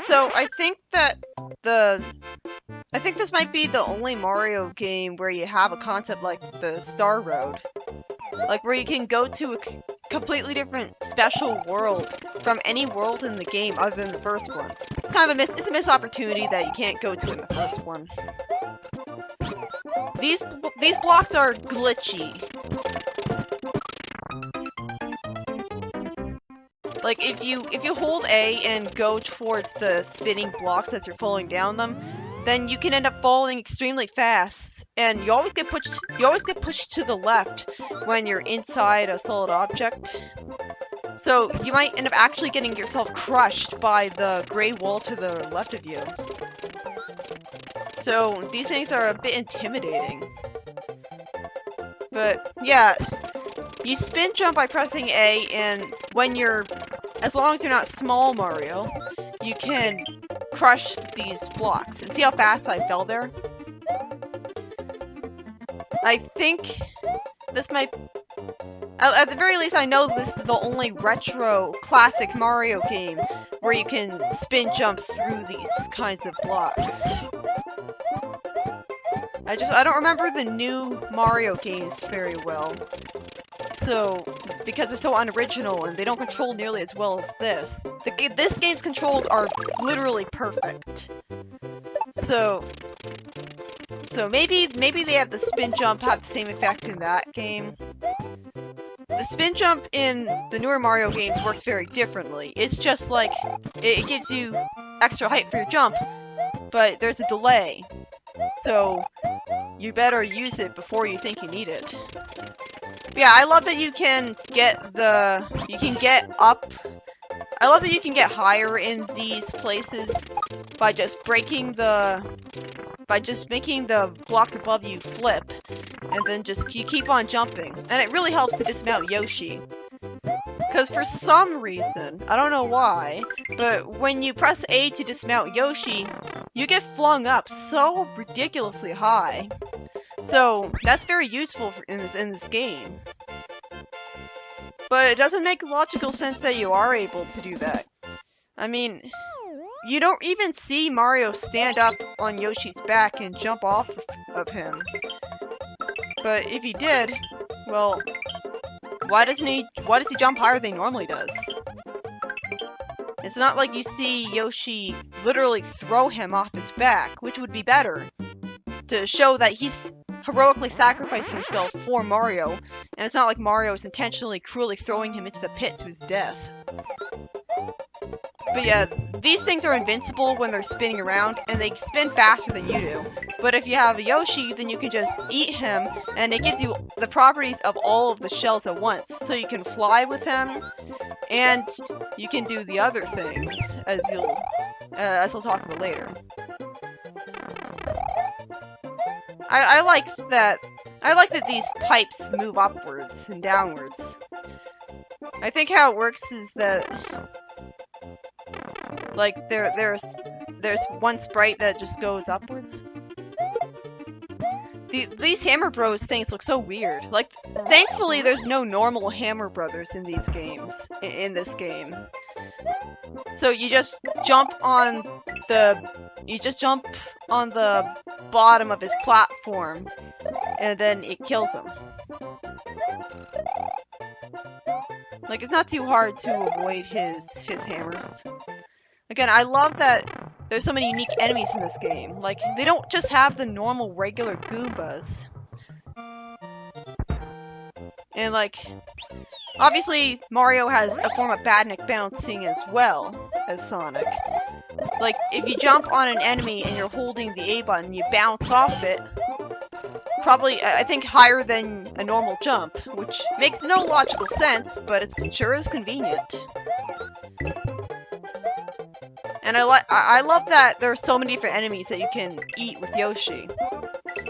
So I think this might be the only Mario game where you have a concept like the Star Road. Like where you can go to a completely different special world from any world in the game other than the first one. Kind of it's a missed opportunity that you can't go to in the first one. These blocks are glitchy. Like if you hold A and go towards the spinning blocks as you're falling down them, then you can end up falling extremely fast, and you always get pushed to the left when you're inside a solid object. So you might end up actually getting yourself crushed by the gray wall to the left of you. So these things are a bit intimidating. But yeah, you spin jump by pressing A, and as long as you're not small Mario, you can crush these blocks. And see how fast I fell there? I think this might... At the very least, I know this is the only retro classic Mario game where you can spin jump through these kinds of blocks. I don't remember the new Mario games very well. So, because they're so unoriginal and they don't control nearly as well as this. This game's controls are literally perfect. So maybe they have the spin jump have the same effect in that game. The spin jump in the newer Mario games works very differently. It's just like, it gives you extra height for your jump, but there's a delay. So, you better use it before you think you need it. But yeah, I love that you can get up. I love that you can get higher in these places by just making the blocks above you flip, and then you keep on jumping. And it really helps to dismount Yoshi. Because for some reason, I don't know why, but when you press A to dismount Yoshi, you get flung up so ridiculously high. So that's very useful in this game. But it doesn't make logical sense that you are able to do that. I mean, you don't even see Mario stand up on Yoshi's back and jump off of him. But if he did, well, why does he jump higher than he normally does? It's not like you see Yoshi literally throw him off his back, which would be better, to show that he's heroically sacrificed himself for Mario, and it's not like Mario is intentionally cruelly throwing him into the pit to his death. But yeah, these things are invincible when they're spinning around, and they spin faster than you do. But if you have a Yoshi, then you can just eat him, and it gives you the properties of all of the shells at once. So you can fly with him, and you can do the other things, as we'll talk about later. I like that these pipes move upwards and downwards. I think how it works is that, like, there's one sprite that just goes upwards. These Hammer Bros things look so weird. Like, thankfully there's no normal Hammer Brothers in these games, in this game. So you just jump on the bottom of his platform, and then it kills him. Like, it's not too hard to avoid his hammers. Again, I love that there's so many unique enemies in this game. Like, they don't just have the normal regular Goombas. And like, obviously Mario has a form of badnik bouncing as well as Sonic. Like, if you jump on an enemy and you're holding the A button, you bounce off it. Probably, I think, higher than a normal jump, which makes no logical sense, but it sure is convenient. And I love that there are so many different enemies that you can eat with Yoshi.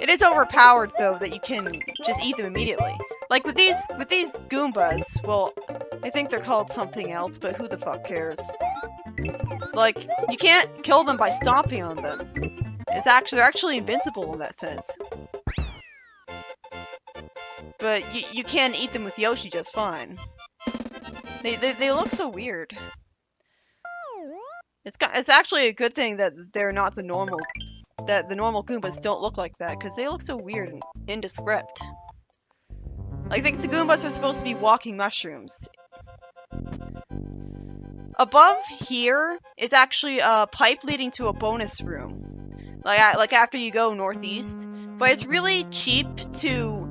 It is overpowered, though, that you can just eat them immediately. Like, with these Goombas, well, I think they're called something else, but who the fuck cares? Like, you can't kill them by stomping on them. They're actually invincible in that sense. But you can eat them with Yoshi just fine. They look so weird. It's actually a good thing that they're not the normal Goombas don't look like that, because they look so weird and indescript. I think the Goombas are supposed to be walking mushrooms. Above here is actually a pipe leading to a bonus room. Like after you go northeast. But it's really cheap to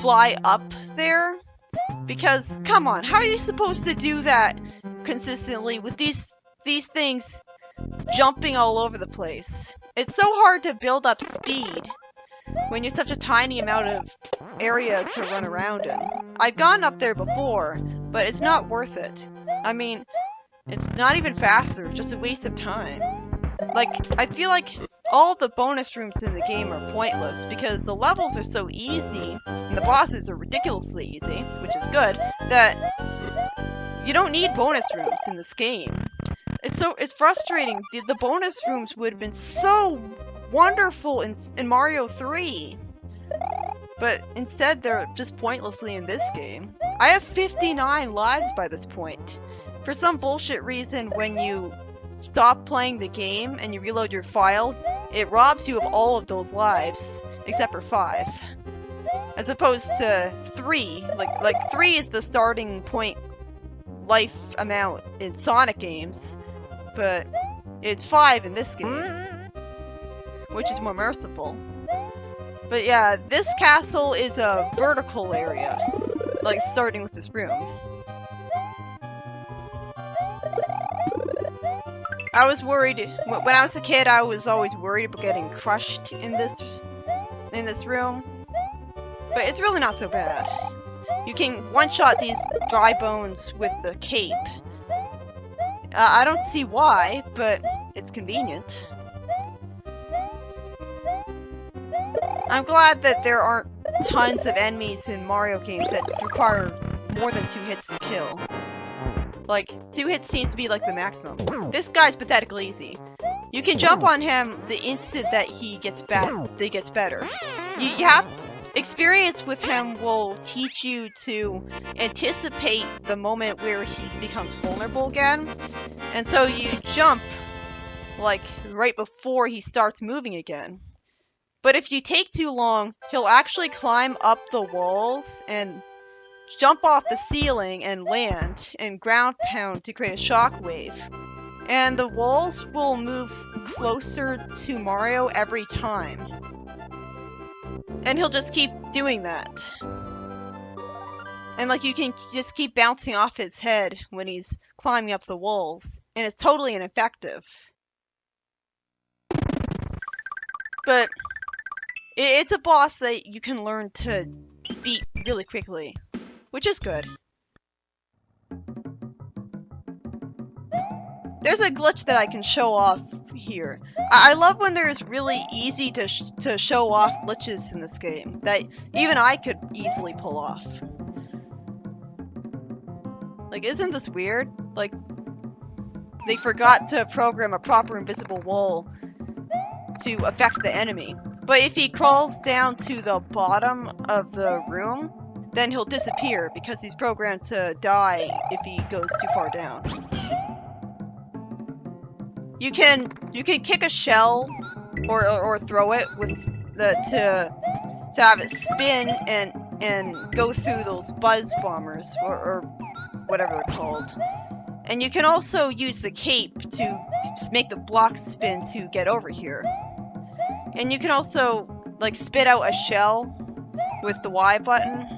fly up there. Because, come on, how are you supposed to do that consistently with these things jumping all over the place? It's so hard to build up speed when you're such a tiny amount of area to run around in. I've gone up there before, but it's not worth it. I mean, it's not even faster, it's just a waste of time. Like, I feel like all the bonus rooms in the game are pointless because the levels are so easy, and the bosses are ridiculously easy, which is good, that you don't need bonus rooms in this game. It's frustrating. The bonus rooms would have been so wonderful in Mario 3. But instead, they're just pointlessly in this game. I have 59 lives by this point. For some bullshit reason, when you stop playing the game and you reload your file, it robs you of all of those lives, except for 5. As opposed to 3. Like 3 is the starting point life amount in Sonic games, but it's 5 in this game, which is more merciful. But yeah, this castle is a vertical area, like starting with this room. I was worried, when I was a kid, I was always worried about getting crushed in this room, but it's really not so bad. You can one-shot these dry bones with the cape. I don't see why, but it's convenient. I'm glad that there aren't tons of enemies in Mario games that require more than 2 hits to kill. Like, 2 hits seems to be like the maximum. This guy's pathetically easy. You can jump on him the instant that he gets better. You have to, experience with him will teach you to anticipate the moment where he becomes vulnerable again. And so you jump, like, right before he starts moving again. But if you take too long, he'll actually climb up the walls and jump off the ceiling and land and ground pound to create a shockwave. And the walls will move closer to Mario every time. And he'll just keep doing that. And like you can just keep bouncing off his head when he's climbing up the walls. And it's totally ineffective. But it's a boss that you can learn to beat really quickly, which is good. There's a glitch that I can show off here. I love when there's really easy to show off glitches in this game that even I could easily pull off. Like, isn't this weird? Like, they forgot to program a proper invisible wall to affect the enemy. But if he crawls down to the bottom of the room, then he'll disappear because he's programmed to die if he goes too far down. You can kick a shell or throw it with to have it spin and go through those buzz bombers or whatever they're called. And you can also use the cape to make the block spin to get over here. And you can also, like, spit out a shell with the Y button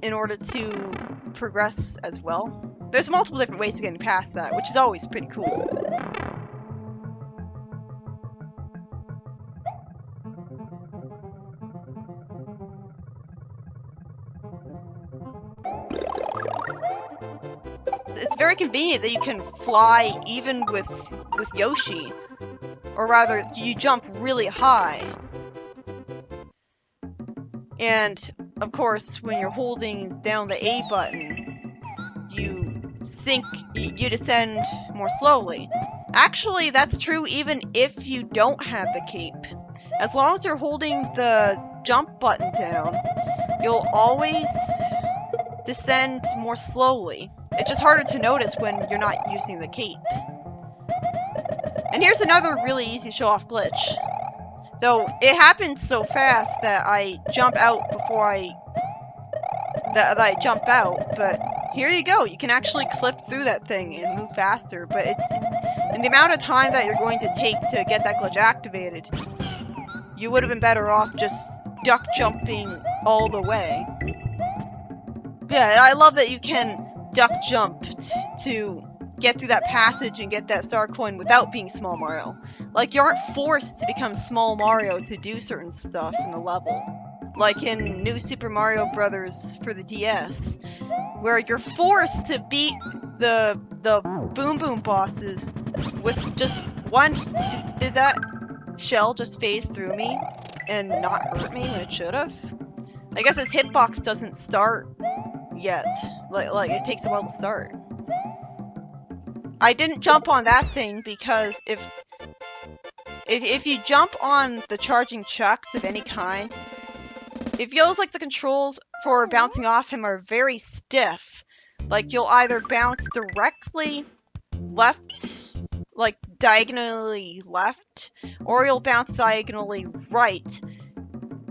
in order to progress as well. There's multiple different ways of getting past that, which is always pretty cool. It's very convenient that you can fly even with Yoshi. Or rather, you jump really high. And, of course, when you're holding down the A button, you descend more slowly. Actually, that's true even if you don't have the cape. As long as you're holding the jump button down, you'll always descend more slowly. It's just harder to notice when you're not using the cape. And here's another really easy show-off glitch. Though it happens so fast that I jump out before I jump out, but here you go. You can actually clip through that thing and move faster, but in the amount of time that you're going to take to get that glitch activated, you would have been better off just duck jumping all the way. Yeah, I love that you can duck jump to get through that passage and get that star coin without being Small Mario. Like, you aren't forced to become Small Mario to do certain stuff in the level. Like in New Super Mario Bros. For the DS, where you're forced to beat the Boom Boom bosses with just one. Did that shell just phase through me and not hurt me when it should have? I guess this hitbox doesn't start yet. Like it takes a while to start. I didn't jump on that thing because if you jump on the charging chucks of any kind, it feels like the controls for bouncing off him are very stiff. Like, you'll either bounce directly left, like diagonally left, or you'll bounce diagonally right.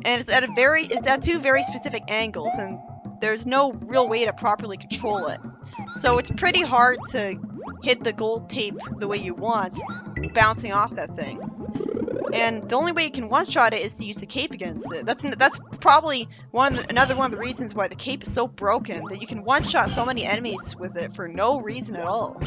And it's at two very specific angles, and there's no real way to properly control it. So it's pretty hard to hit the gold tape the way you want, bouncing off that thing. And the only way you can one-shot it is to use the cape against it. That's probably another one of the reasons why the cape is so broken, that you can one-shot so many enemies with it for no reason at all.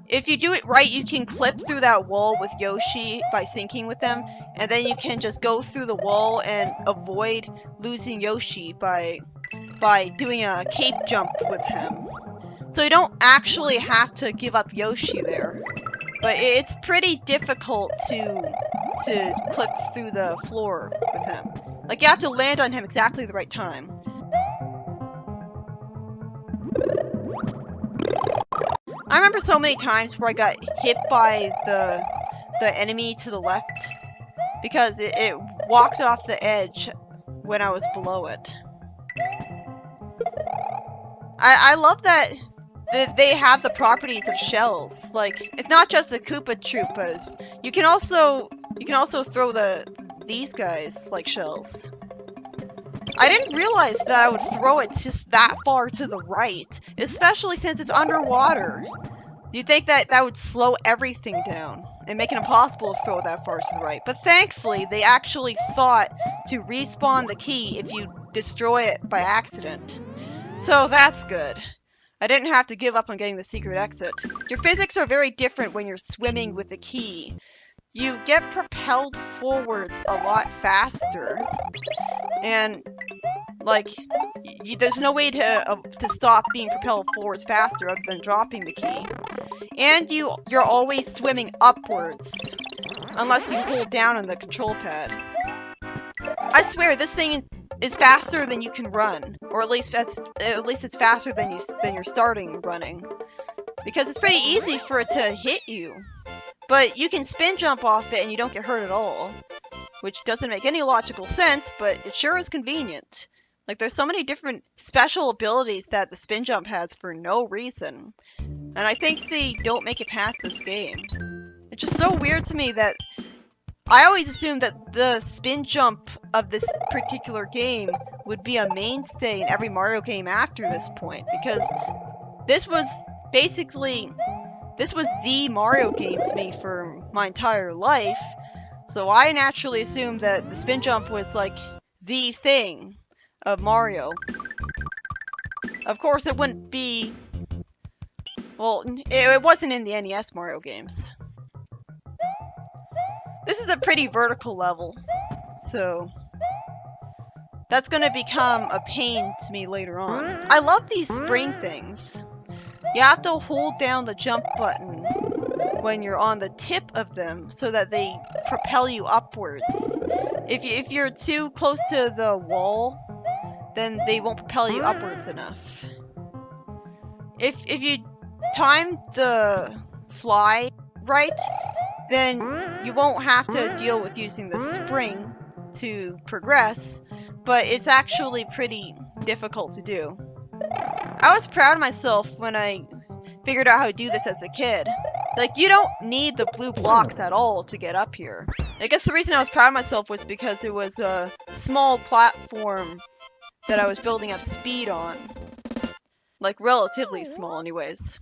If you do it right, you can clip through that wall with Yoshi by syncing with them, and then you can just go through the wall and avoid losing Yoshi by doing a cape jump with him. So you don't actually have to give up Yoshi there. But it's pretty difficult to clip through the floor with him. Like, you have to land on him exactly the right time. I remember so many times where I got hit by the enemy to the left because it walked off the edge when I was below it. I love that they have the properties of shells. Like, it's not just the Koopa Troopas. You can also throw these guys like shells. I didn't realize that I would throw it just that far to the right, especially since it's underwater. You'd think that would slow everything down and make it impossible to throw it that far to the right. But thankfully, they actually thought to respawn the key if you destroy it by accident. So that's good. I didn't have to give up on getting the secret exit. Your physics are very different when you're swimming with the key. You get propelled forwards a lot faster, and like there's no way to stop being propelled forwards faster other than dropping the key. And you're always swimming upwards unless you hold down on the control pad. I swear this thing is faster than you can run, or at least it's faster than you're starting running, because it's pretty easy for it to hit you. But you can spin jump off it and you don't get hurt at all, which doesn't make any logical sense, but it sure is convenient. Like, there's so many different special abilities that the spin jump has for no reason, and I think they don't make it past this game. It's just so weird to me that I always assumed that the spin jump of this particular game would be a mainstay in every Mario game after this point, because this was the Mario game to me for my entire life, so I naturally assumed that the spin jump was like the thing of Mario. Of course, it wouldn't be, well, it wasn't in the NES Mario games. This is a pretty vertical level, so that's gonna become a pain to me later on. I love these spring things. You have to hold down the jump button when you're on the tip of them so that they propel you upwards. If you're too close to the wall, then they won't propel you upwards enough. If you time the fly right, then you won't have to deal with using the spring to progress, but it's actually pretty difficult to do. I was proud of myself when I figured out how to do this as a kid. Like, you don't need the blue blocks at all to get up here. I guess the reason I was proud of myself was because it was a small platform that I was building up speed on. Like, relatively small anyways.